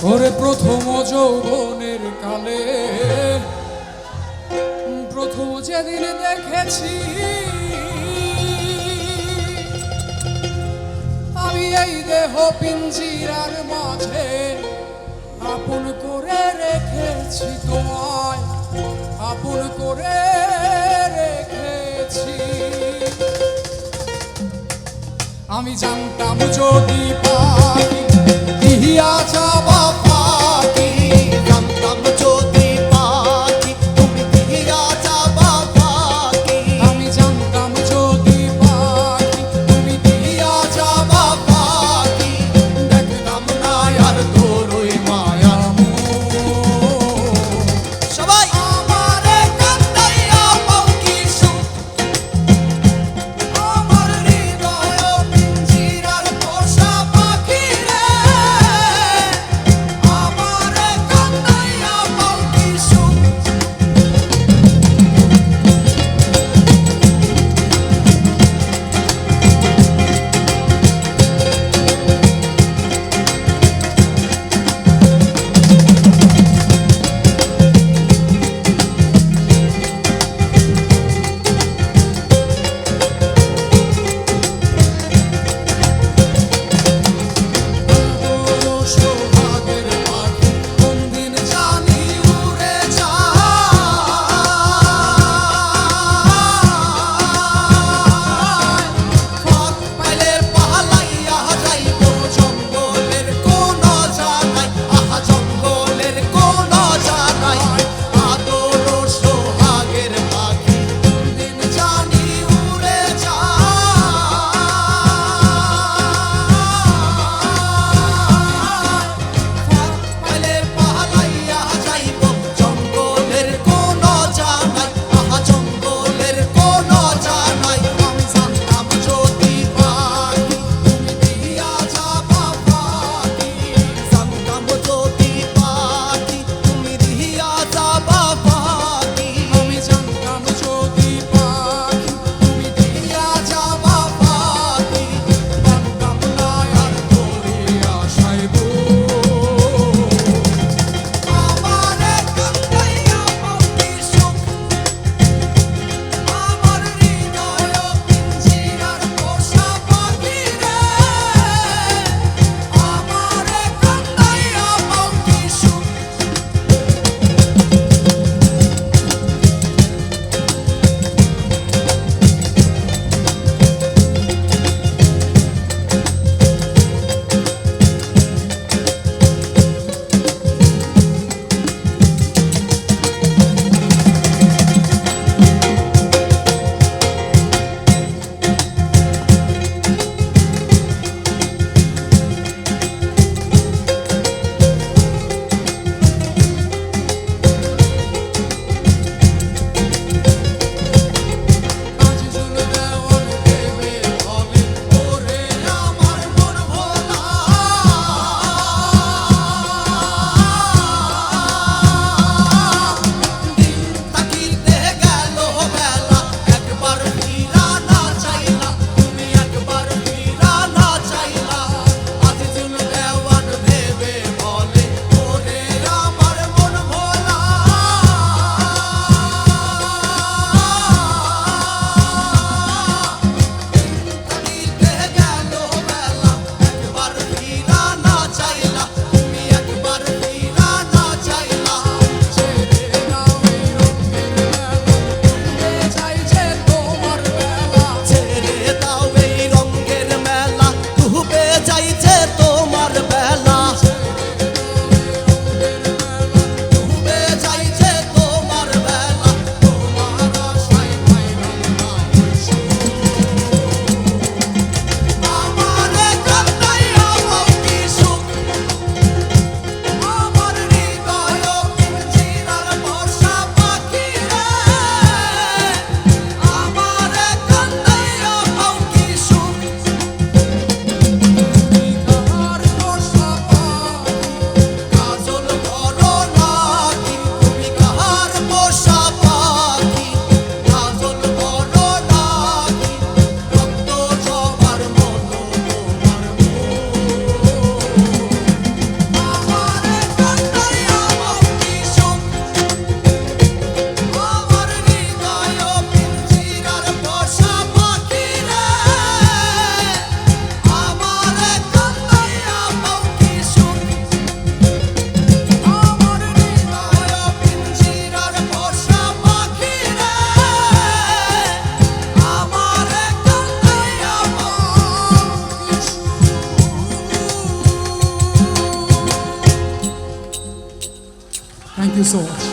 ওরে প্রথম যৌবনের কালে প্রথম যেদিন দেখেছি আমি এই দেহ পিঞ্জিরার মাঝে আপন করে রেখেছি তোমায় আপন করে রেখেছি আমি জানতাম যদি পাই দিয়া যাবা পাখি জানতাম যদি পাখি তুমি দিয়া যাবা পাখি আমি জানতাম যদি পাখি তুমি দিয়া যাবা পাখি দেখতাম না আর তোর ওই মায়া সবাই আমারে কান্দাইয়া পাখি সুখ আমার হৃদয় পিঞ্জিরার পোষা পাখি রে ইউ সো মাচ।